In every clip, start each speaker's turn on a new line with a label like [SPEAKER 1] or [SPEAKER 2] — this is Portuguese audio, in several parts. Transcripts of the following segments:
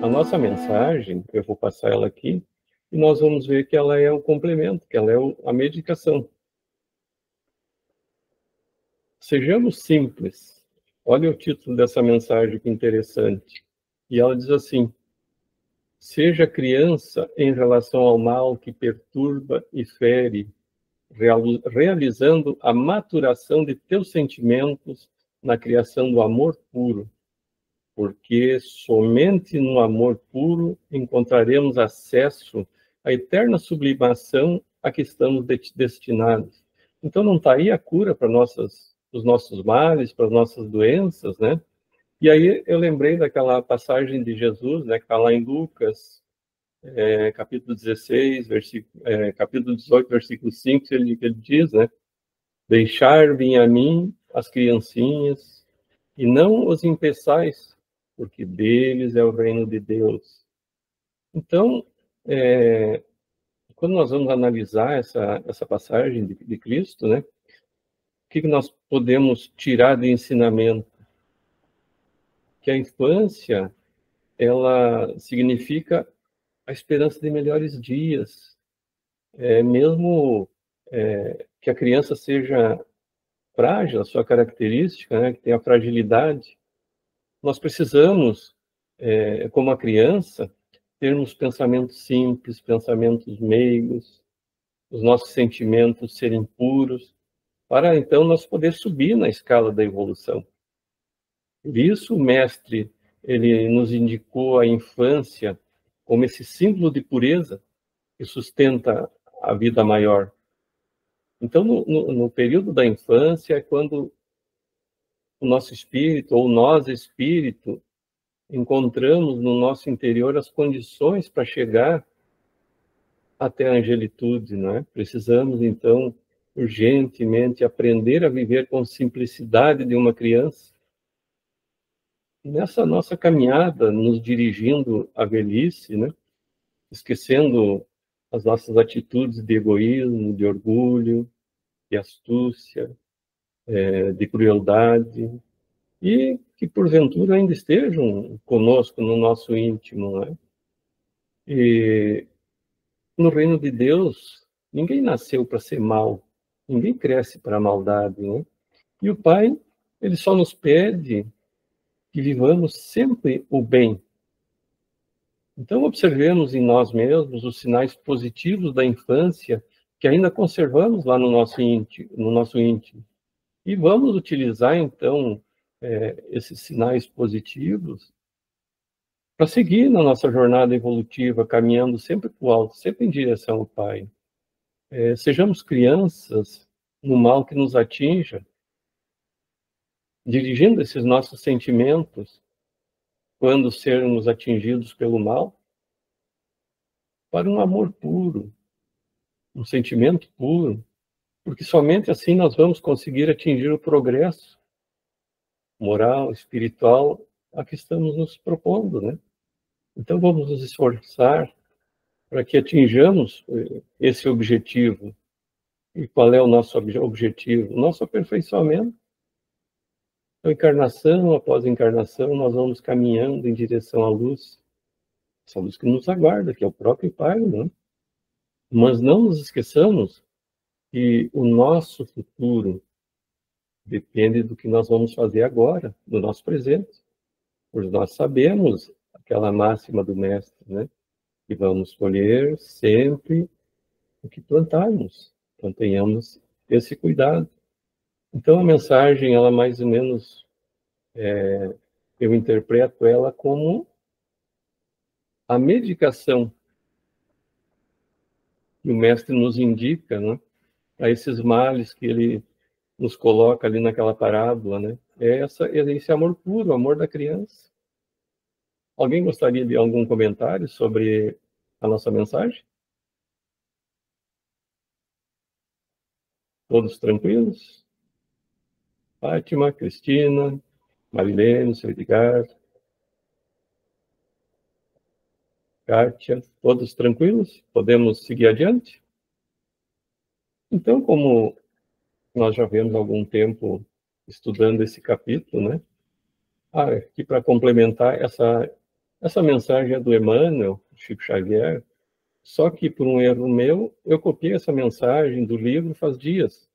[SPEAKER 1] A nossa mensagem, eu vou passar ela aqui, e nós vamos ver que ela é o complemento, que ela é a medicação. Sejamos simples. Olha o título dessa mensagem, que interessante. E ela diz assim: seja criança em relação ao mal que perturba e fere, realizando a maturação de teus sentimentos na criação do amor puro, porque somente no amor puro encontraremos acesso à eterna sublimação a que estamos destinados. Então, não está aí a cura para os nossos males, para as nossas doenças, né? E aí eu lembrei daquela passagem de Jesus, né, que está lá em Lucas, capítulo 16, capítulo 18, versículo 5, ele diz, né, deixar vir a mim as criancinhas, e não os impeçais, porque deles é o reino de Deus. Então, quando nós vamos analisar essa passagem de Cristo, né, o que nós podemos tirar de ensinamento? Que a infância, ela significa a esperança de melhores dias, mesmo que a criança seja frágil, a sua característica, né, que tem a fragilidade, nós precisamos, como a criança, termos pensamentos simples, pensamentos meigos, os nossos sentimentos serem puros, para então nós poder subir na escala da evolução. Por isso o mestre, ele nos indicou a infância como esse símbolo de pureza que sustenta a vida maior. Então, no período da infância é quando o nosso espírito, ou nós espírito, encontramos no nosso interior as condições para chegar até a angelitude, não é? Precisamos, então, urgentemente aprender a viver com simplicidade de uma criança. Nessa nossa caminhada, nos dirigindo à velhice, né? Esquecendo as nossas atitudes de egoísmo, de orgulho, de astúcia, de crueldade, e que porventura ainda estejam conosco no nosso íntimo, né? E no reino de Deus, ninguém nasceu para ser mal, ninguém cresce para a maldade, né? E o Pai, ele só nos pede que vivamos sempre o bem. Então, observemos em nós mesmos os sinais positivos da infância que ainda conservamos lá no nosso íntimo. E vamos utilizar, então, esses sinais positivos para seguir na nossa jornada evolutiva, caminhando sempre para o alto, sempre em direção ao Pai. Sejamos crianças no mal que nos atinja, dirigindo esses nossos sentimentos, quando sermos atingidos pelo mal, para um amor puro, um sentimento puro, porque somente assim nós vamos conseguir atingir o progresso moral, espiritual, a que estamos nos propondo, né? Então vamos nos esforçar para que atinjamos esse objetivo. E qual é o nosso objetivo? O nosso aperfeiçoamento. Então, encarnação após encarnação, nós vamos caminhando em direção à luz, essa luz que nos aguarda, que é o próprio Pai, né? Mas não nos esqueçamos que o nosso futuro depende do que nós vamos fazer agora, do nosso presente. Pois nós sabemos aquela máxima do Mestre, né? Que vamos colher sempre o que plantarmos. Então, tenhamos esse cuidado. Então, a mensagem, ela mais ou menos, eu interpreto ela como a medicação que o Mestre nos indica, né? A esses males que ele nos coloca ali naquela parábola, né? Esse amor puro, o amor da criança. Alguém gostaria de algum comentário sobre a nossa mensagem? Todos tranquilos? Fátima, Cristina, Marilene, seu Edgar, Kátia, todos tranquilos? Podemos seguir adiante? Então, como nós já vemos há algum tempo estudando esse capítulo, né? Aqui para complementar essa mensagem é do Emmanuel, Chico Xavier, só que por um erro meu, eu copiei essa mensagem do livro faz dias.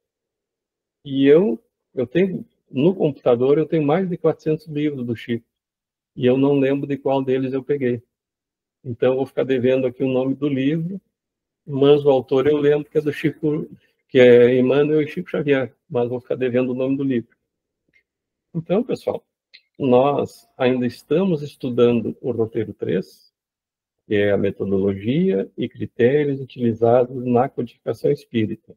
[SPEAKER 1] E eu tenho, no computador, eu tenho mais de 400 livros do Chico. E eu não lembro de qual deles eu peguei. Então, eu vou ficar devendo aqui o nome do livro, mas o autor eu lembro que é do Chico, que é Emmanuel e Chico Xavier, mas vou ficar devendo o nome do livro. Então, pessoal, nós ainda estamos estudando o roteiro 3, que é a metodologia e critérios utilizados na codificação espírita.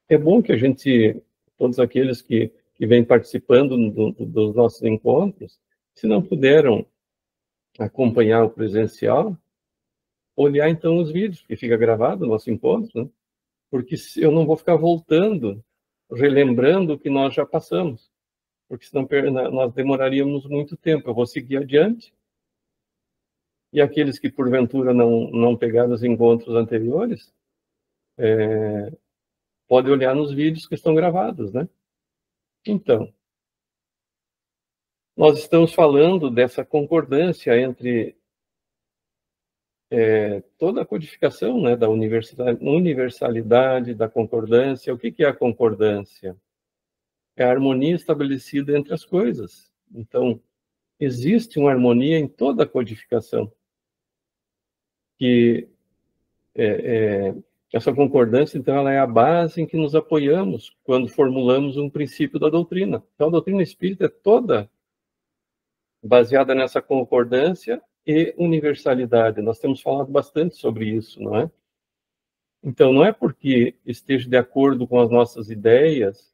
[SPEAKER 1] É bom que a gente, todos aqueles que vêm participando dos nossos encontros, se não puderam acompanhar o presencial, olhar então os vídeos, que fica gravado o nosso encontro, né? Porque eu não vou ficar voltando, relembrando o que nós já passamos, porque senão nós demoraríamos muito tempo. Eu vou seguir adiante, e aqueles que porventura não pegaram os encontros anteriores, podem olhar nos vídeos que estão gravados, né? Então, nós estamos falando dessa concordância entre toda a codificação, né, da universalidade, da concordância. O que é a concordância? É a harmonia estabelecida entre as coisas. Então, existe uma harmonia em toda a codificação, que essa concordância, então, ela é a base em que nos apoiamos quando formulamos um princípio da doutrina. Então, a doutrina espírita é toda baseada nessa concordância e universalidade. Nós temos falado bastante sobre isso, não é? Então, não é porque esteja de acordo com as nossas ideias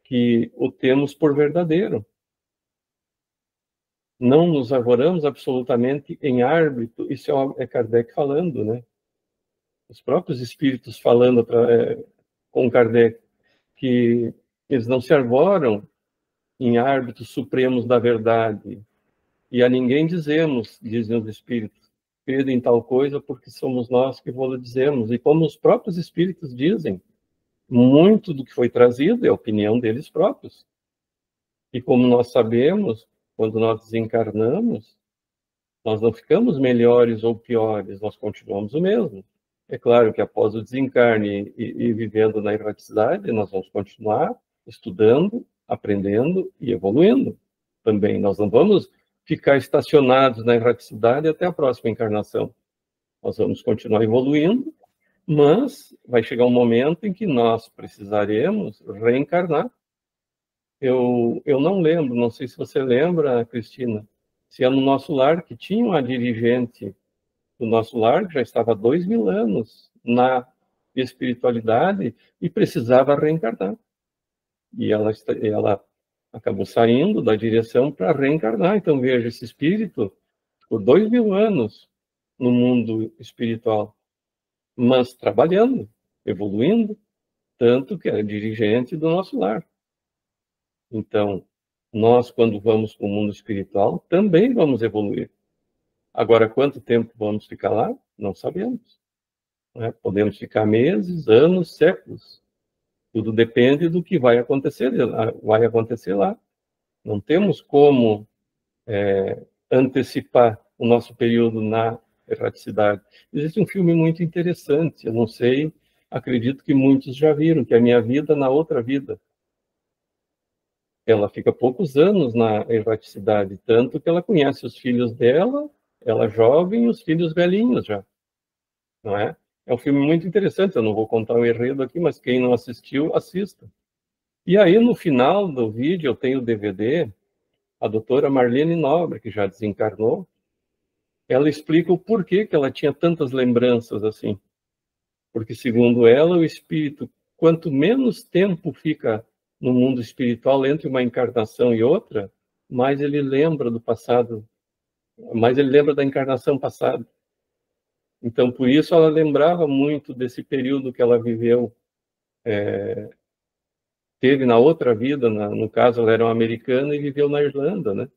[SPEAKER 1] que o temos por verdadeiro. Não nos arvoramos absolutamente em árbitro. Isso é Kardec falando, né? Os próprios espíritos falando com Kardec que eles não se arvoram em árbitros supremos da verdade. E a ninguém dizemos, dizem os espíritos, crede em tal coisa porque somos nós que vos dizemos. E como os próprios espíritos dizem, muito do que foi trazido é a opinião deles próprios. E como nós sabemos, quando nós desencarnamos, nós não ficamos melhores ou piores, nós continuamos o mesmo. É claro que após o desencarne e vivendo na erraticidade, nós vamos continuar estudando, aprendendo e evoluindo também. Nós não vamos ficar estacionados na erraticidade até a próxima encarnação. Nós vamos continuar evoluindo, mas vai chegar um momento em que nós precisaremos reencarnar. Eu não lembro, não sei se você lembra, Cristina, se é no nosso lar que tinha uma dirigente do nosso lar que já estava há 2000 anos na espiritualidade e precisava reencarnar. E ela acabou saindo da direção para reencarnar. Então, veja, esse espírito por 2000 anos no mundo espiritual, mas trabalhando, evoluindo, tanto que era dirigente do nosso lar. Então, nós, quando vamos para o mundo espiritual, também vamos evoluir. Agora, quanto tempo vamos ficar lá? Não sabemos. Né? Podemos ficar meses, anos, séculos. Tudo depende do que vai acontecer lá. Não temos como antecipar o nosso período na erraticidade. Existe um filme muito interessante, eu não sei, acredito que muitos já viram, que é A Minha Vida na Outra Vida. Ela fica poucos anos na erraticidade, tanto que ela conhece os filhos dela, ela jovem e os filhos velhinhos já, não é? É um filme muito interessante, eu não vou contar o enredo aqui, mas quem não assistiu, assista. E aí, no final do vídeo, eu tenho o DVD, a doutora Marlene Nobre, que já desencarnou, ela explica o porquê que ela tinha tantas lembranças assim. Porque, segundo ela, o espírito, quanto menos tempo fica no mundo espiritual entre uma encarnação e outra, mais ele lembra do passado, mais ele lembra da encarnação passada. Então, por isso, ela lembrava muito desse período que ela viveu, teve na outra vida, no caso, ela era uma americana e viveu na Irlanda, né?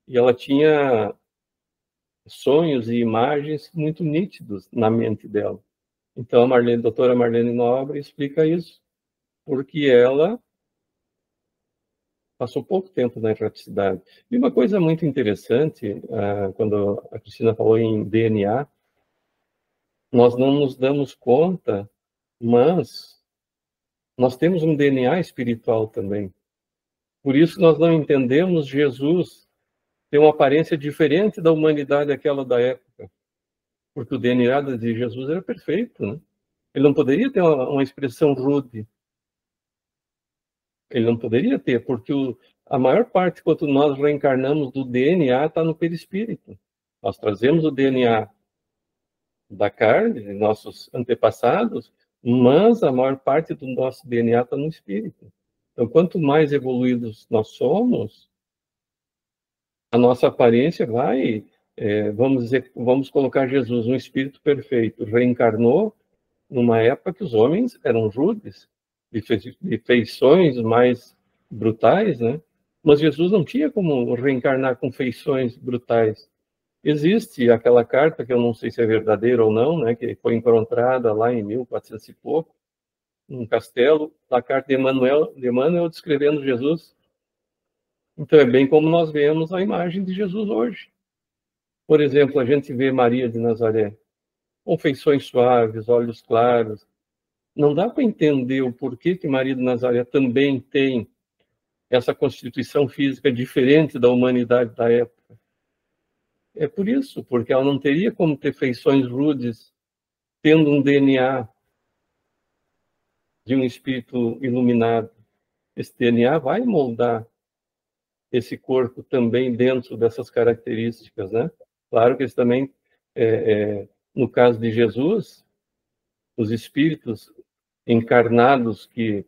[SPEAKER 1] E ela tinha sonhos e imagens muito nítidos na mente dela. Então, a doutora Marlene Nobre explica isso, porque ela passou pouco tempo na erraticidade. E uma coisa muito interessante, quando a Cristina falou em DNA, nós não nos damos conta, mas nós temos um DNA espiritual também. Por isso nós não entendemos Jesus ter uma aparência diferente da humanidade daquela da época, porque o DNA de Jesus era perfeito, né? Ele não poderia ter uma expressão rude. Ele não poderia ter, porque a maior parte, quando nós reencarnamos do DNA, está no perispírito. Nós trazemos o DNA da carne, de nossos antepassados, mas a maior parte do nosso DNA está no espírito. Então, quanto mais evoluídos nós somos, a nossa aparência vai, vamos colocar Jesus, um espírito perfeito, reencarnou numa época que os homens eram rudes, de feições mais brutais, né? Mas Jesus não tinha como reencarnar com feições brutais. Existe aquela carta, que eu não sei se é verdadeira ou não, né, que foi encontrada lá em 1400 e pouco, num castelo, a carta de Emmanuel descrevendo Jesus. Então é bem como nós vemos a imagem de Jesus hoje. Por exemplo, a gente vê Maria de Nazaré, com feições suaves, olhos claros. Não dá para entender o porquê que Maria de Nazaré também tem essa constituição física diferente da humanidade da época. É por isso, porque ela não teria como ter feições rudes, tendo um DNA de um espírito iluminado. Esse DNA vai moldar esse corpo também dentro dessas características, né? Claro que eles também, no caso de Jesus, os espíritos encarnados que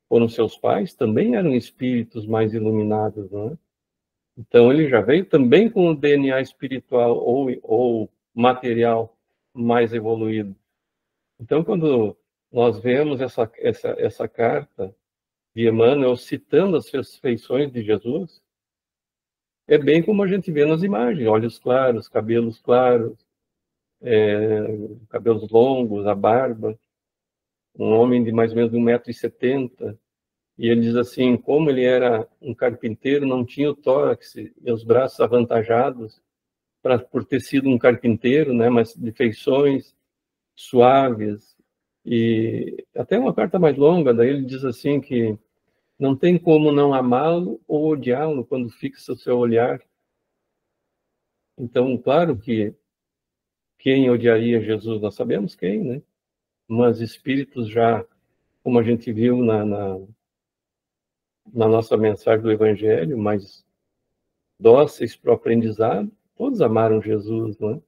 [SPEAKER 1] foram seus pais também eram espíritos mais iluminados, né? Então ele já veio também com o DNA espiritual ou material mais evoluído. Então, quando nós vemos essa carta de Emmanuel citando as feições de Jesus, é bem como a gente vê nas imagens, olhos claros, cabelos claros, cabelos longos, a barba, um homem de mais ou menos 1,70 m, e ele diz assim, como ele era um carpinteiro, não tinha o tórax e os braços avantajados por ter sido um carpinteiro, né, mas de feições suaves. E até uma carta mais longa, daí ele diz assim que não tem como não amá-lo ou odiá-lo quando fixa o seu olhar. Então, claro que quem odiaria Jesus, nós sabemos quem, né? Mas espíritos já, como a gente viu na nossa mensagem do Evangelho, mais dóceis para o aprendizado, todos amaram Jesus, né?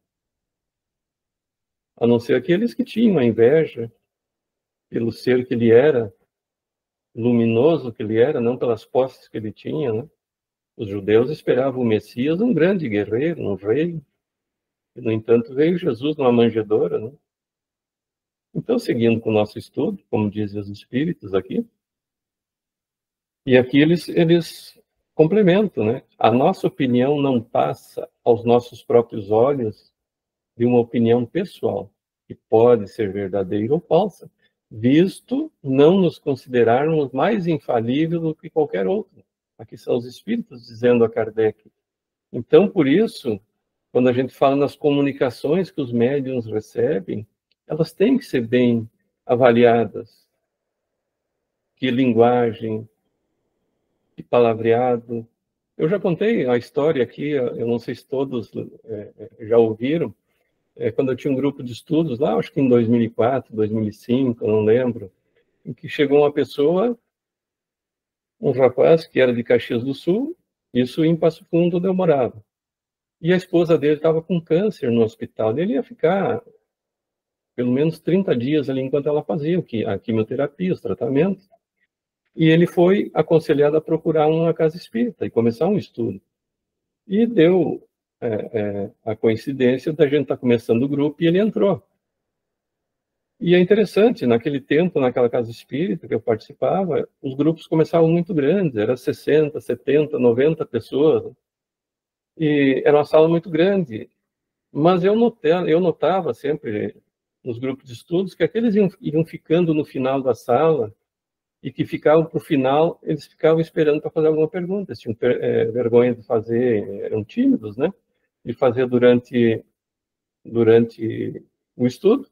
[SPEAKER 1] A não ser aqueles que tinham a inveja pelo ser que ele era, luminoso que ele era, não pelas posses que ele tinha, né? Os judeus esperavam o Messias, um grande guerreiro, um rei. E, no entanto, veio Jesus numa manjedoura, né? Então, seguindo com o nosso estudo, como dizem os espíritos aqui, e aqui eles complementam, né? A nossa opinião não passa aos nossos próprios olhos de uma opinião pessoal, que pode ser verdadeira ou falsa, visto não nos considerarmos mais infalíveis do que qualquer outro. Aqui são os espíritos dizendo a Kardec. Então, por isso, quando a gente fala nas comunicações que os médiuns recebem, elas têm que ser bem avaliadas. Que linguagem, que palavreado. Eu já contei a história aqui, eu não sei se todos já ouviram, quando eu tinha um grupo de estudos lá, acho que em 2004, 2005, eu não lembro, em que chegou uma pessoa, um rapaz que era de Caxias do Sul, isso em Passo Fundo, onde eu morava. E a esposa dele estava com câncer no hospital, ele ia ficar pelo menos 30 dias ali enquanto ela fazia a quimioterapia, os tratamentos. E ele foi aconselhado a procurar uma casa espírita e começar um estudo. E deu a coincidência da gente estar começando o grupo e ele entrou. E é interessante, naquele tempo, naquela casa espírita que eu participava, os grupos começavam muito grandes, era 60, 70, 90 pessoas. E era uma sala muito grande. Mas eu notava sempre nos grupos de estudos que aqueles iam ficando no final da sala e que ficavam para o final, eles ficavam esperando para fazer alguma pergunta, eles tinham vergonha de fazer, eram tímidos, né? De fazer durante o estudo.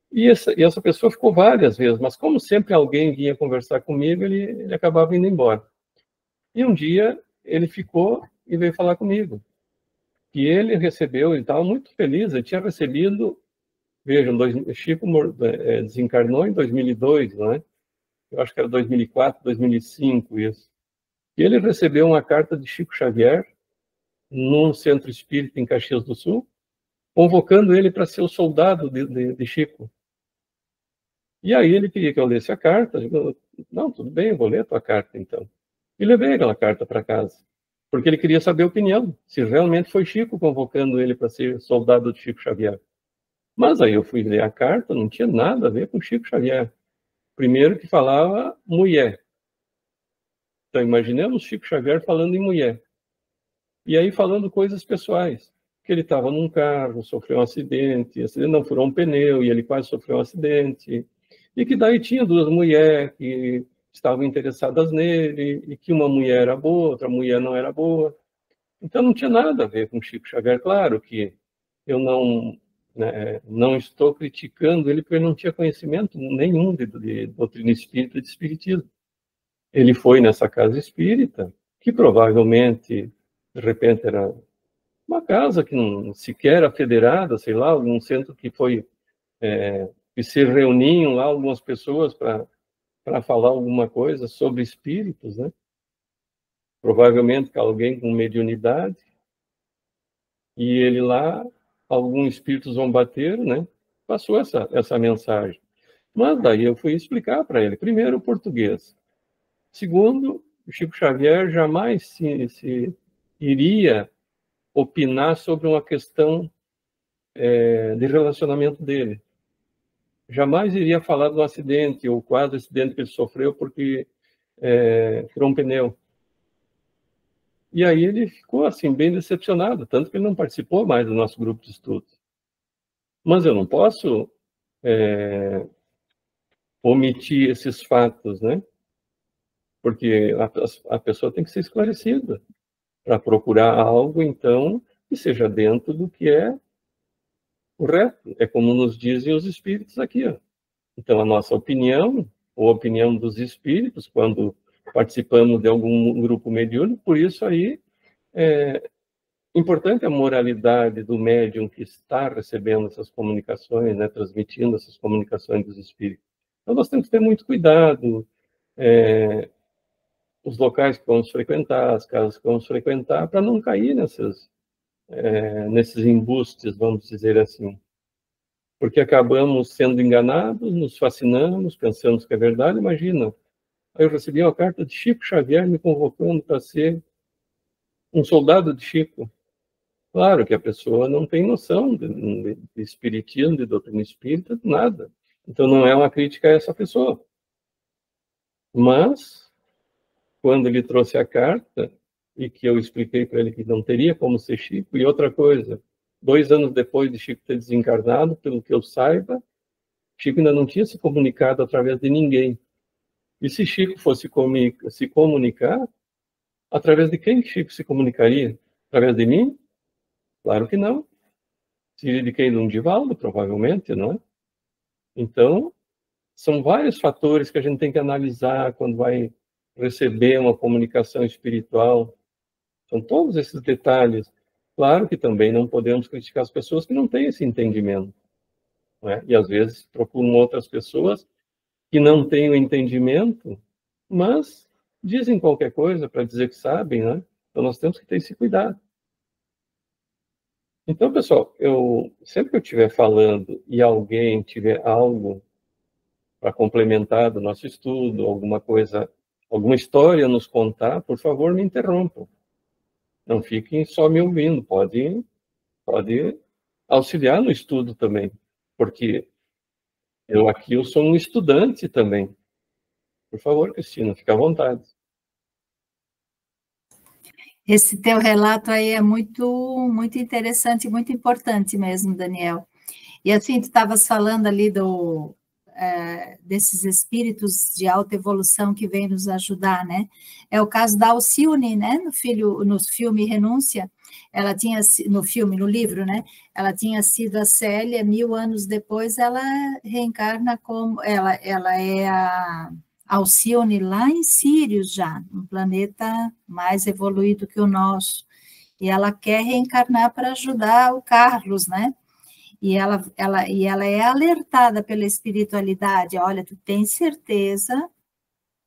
[SPEAKER 1] E essa pessoa ficou várias vezes, mas como sempre alguém vinha conversar comigo, ele acabava indo embora. E um dia ele ficou e veio falar comigo. E ele recebeu, ele estava muito feliz, ele tinha recebido, vejam, Chico desencarnou em 2002, não é? Eu acho que era 2004, 2005, isso. E ele recebeu uma carta de Chico Xavier, num centro espírita em Caxias do Sul, convocando ele para ser o soldado de Chico. E aí ele queria que eu lesse a carta. Eu digo, não, tudo bem, eu vou ler a tua carta, então. E levei aquela carta para casa, porque ele queria saber a opinião, se realmente foi Chico convocando ele para ser soldado de Chico Xavier. Mas aí eu fui ler a carta, não tinha nada a ver com Chico Xavier. Primeiro que falava mulher. Então imaginemos Chico Xavier falando em mulher. E aí falando coisas pessoais. Que ele estava num carro, sofreu um acidente, não furou um pneu e ele quase sofreu um acidente. E que daí tinha duas mulheres que estavam interessadas nele, e que uma mulher era boa, outra mulher não era boa. Então não tinha nada a ver com Chico Xavier. Claro que eu não estou criticando ele, porque ele não tinha conhecimento nenhum de doutrina espírita e de espiritismo. Ele foi nessa casa espírita, que provavelmente, de repente, era uma casa que não sequer era federada, sei lá, algum centro que foi, que se reuniam lá algumas pessoas para falar alguma coisa sobre espíritos, né? Provavelmente com alguém com mediunidade, e ele lá, alguns espíritos zombateiros, né? Passou essa mensagem. Mas daí eu fui explicar para ele, primeiro, o português. Segundo, o Chico Xavier jamais se iria opinar sobre uma questão de relacionamento dele. Jamais iria falar de um acidente ou quase acidente que ele sofreu porque furou um pneu. E aí ele ficou assim bem decepcionado, tanto que ele não participou mais do nosso grupo de estudos. Mas eu não posso omitir esses fatos, né? Porque a pessoa tem que ser esclarecida para procurar algo, então, que seja dentro do que é correto. É como nos dizem os espíritos aqui, ó. Então, a nossa opinião, ou a opinião dos espíritos, quando participamos de algum grupo mediúnico, por isso aí é importante a moralidade do médium que está recebendo essas comunicações, né, transmitindo essas comunicações dos espíritos. Então, nós temos que ter muito cuidado, os locais que vamos frequentar, as casas que vamos frequentar, para não cair nesses embustes, vamos dizer assim. Porque acabamos sendo enganados, nos fascinamos, pensamos que é verdade. Imagina, aí eu recebi uma carta de Chico Xavier me convocando para ser um soldado de Chico. Claro que a pessoa não tem noção de espiritismo, de doutrina espírita, nada. Então não é uma crítica a essa pessoa. Mas, quando ele trouxe a carta, e que eu expliquei para ele que não teria como ser Chico, e outra coisa, 2 anos depois de Chico ter desencarnado, pelo que eu saiba, Chico ainda não tinha se comunicado através de ninguém. E se Chico fosse se comunicar, através de quem Chico se comunicaria? Através de mim? Claro que não. Seria de quem? De um Divaldo, provavelmente, não é? Então, são vários fatores que a gente tem que analisar quando vai receber uma comunicação espiritual. São todos esses detalhes. Claro que também não podemos criticar as pessoas que não têm esse entendimento, não é? E às vezes procuram outras pessoas que não têm o entendimento, mas dizem qualquer coisa para dizer que sabem, né? Então nós temos que ter esse cuidado. Então, pessoal, sempre que eu estiver falando e alguém tiver algo para complementar do nosso estudo, alguma coisa, alguma história a nos contar, por favor, me interrompam. Não fiquem só me ouvindo, pode auxiliar no estudo também, porque eu sou um estudante também. Por favor, Cristina, fique à vontade.
[SPEAKER 2] Esse teu relato aí é muito, muito interessante, muito importante mesmo, Daniel. E assim, tu estavas falando ali desses espíritos de alta evolução que vêm nos ajudar, né? É o caso da Alcione, né? No filme Renúncia, ela tinha, no livro, né? Ela tinha sido a Célia, 1000 anos depois ela reencarna como, ela é a Alcione lá em Sírios já, um planeta mais evoluído que o nosso, e ela quer reencarnar para ajudar o Carlos, né? E ela é alertada pela espiritualidade, olha, tu tens certeza?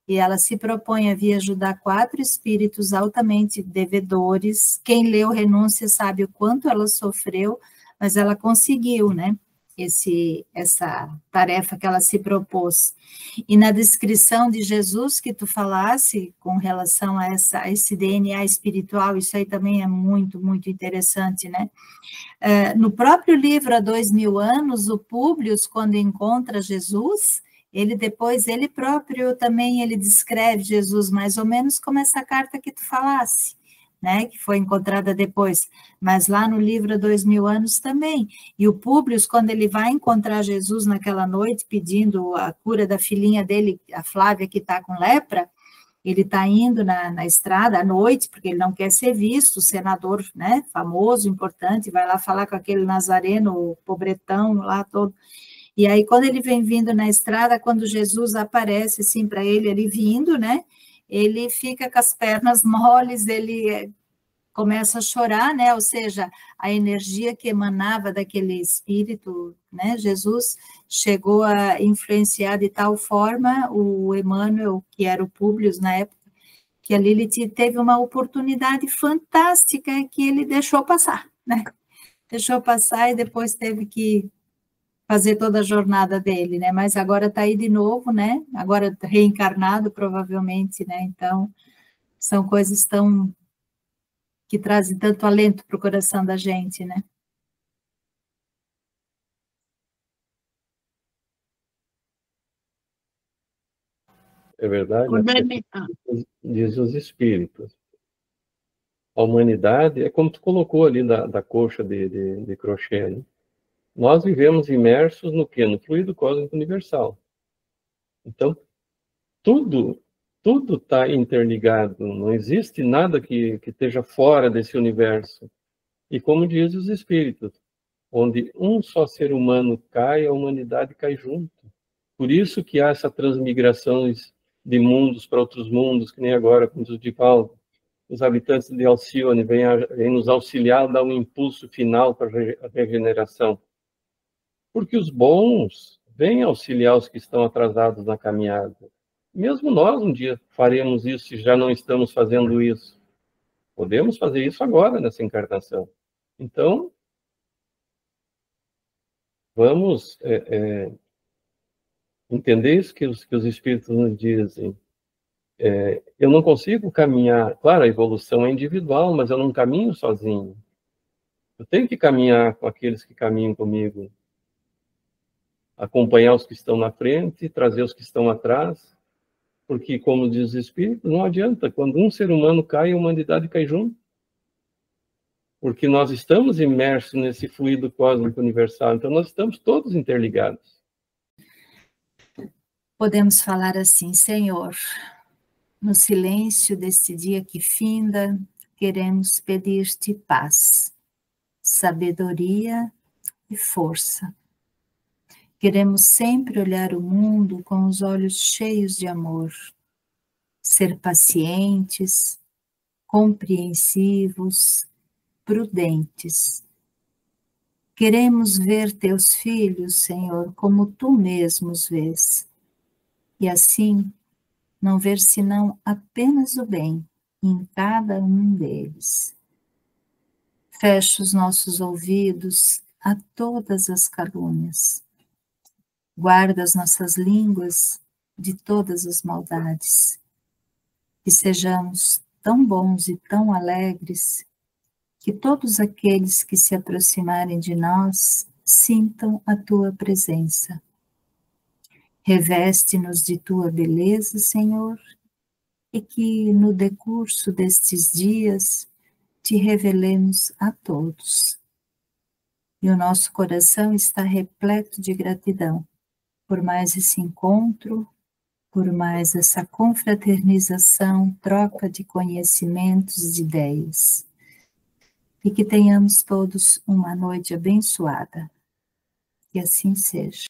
[SPEAKER 2] E ela se propõe a vir ajudar 4 espíritos altamente devedores. Quem leu Renúncia sabe o quanto ela sofreu, mas ela conseguiu, né? Essa tarefa que ela se propôs. E na descrição de Jesus que tu falasse, com relação a esse DNA espiritual, isso aí também é muito, muito interessante, né? No próprio livro Há 2000 anos, o Públio, quando encontra Jesus, ele próprio também, ele descreve Jesus mais ou menos como essa carta que tu falasse, né, que foi encontrada depois, mas lá no livro Há 2000 anos também. E o Públio, quando ele vai encontrar Jesus naquela noite, pedindo a cura da filhinha dele, a Flávia, que está com lepra, ele está indo na estrada à noite, porque ele não quer ser visto, o senador, né, famoso, importante, vai lá falar com aquele nazareno, o pobretão lá todo. E aí, quando ele vem vindo na estrada, quando Jesus aparece, assim, para ele vindo, né, ele fica com as pernas moles, ele começa a chorar, né, ou seja, a energia que emanava daquele espírito, né, Jesus chegou a influenciar de tal forma o Emmanuel, que era o Públio na época, que a Lilith teve uma oportunidade fantástica que ele deixou passar, né, deixou passar e depois teve que fazer toda a jornada dele, né, mas agora está aí de novo, né, agora reencarnado provavelmente, né, então são coisas que trazem tanto alento para o coração da gente, né?
[SPEAKER 1] É verdade, né? Diz os espíritos. A humanidade, é como tu colocou ali da coxa de crochê, né? Nós vivemos imersos no quê? No fluido cósmico universal. Então, tudo está interligado, não existe nada que esteja fora desse universo. E como diz os espíritos, onde um só ser humano cai, a humanidade cai junto. Por isso que há essa transmigração de mundos para outros mundos, que nem agora, como diz o Divaldo, os habitantes de Alcione vêm nos auxiliar, dar um impulso final para a regeneração. Porque os bons vêm auxiliar os que estão atrasados na caminhada. Mesmo nós um dia faremos isso, se já não estamos fazendo isso. Podemos fazer isso agora, nessa encarnação. Então, vamos entender isso que os espíritos nos dizem. Eu não consigo caminhar, claro, a evolução é individual, mas eu não caminho sozinho. Eu tenho que caminhar com aqueles que caminham comigo, acompanhar os que estão na frente, trazer os que estão atrás, porque, como diz o Espírito, não adianta, quando um ser humano cai, a humanidade cai junto, porque nós estamos imersos nesse fluido cósmico universal, então nós estamos todos interligados.
[SPEAKER 2] Podemos falar assim: Senhor, no silêncio deste dia que finda, queremos pedir-te paz, sabedoria e força. Queremos sempre olhar o mundo com os olhos cheios de amor, ser pacientes, compreensivos, prudentes. Queremos ver teus filhos, Senhor, como tu mesmo os vês, e assim não ver senão apenas o bem em cada um deles. Fecha os nossos ouvidos a todas as calúnias. Guarda as nossas línguas de todas as maldades. Que sejamos tão bons e tão alegres que todos aqueles que se aproximarem de nós sintam a tua presença. Reveste-nos de tua beleza, Senhor, e que no decurso destes dias te revelemos a todos. E o nosso coração está repleto de gratidão por mais esse encontro, por mais essa confraternização, troca de conhecimentos e ideias. E que tenhamos todos uma noite abençoada. Que assim seja.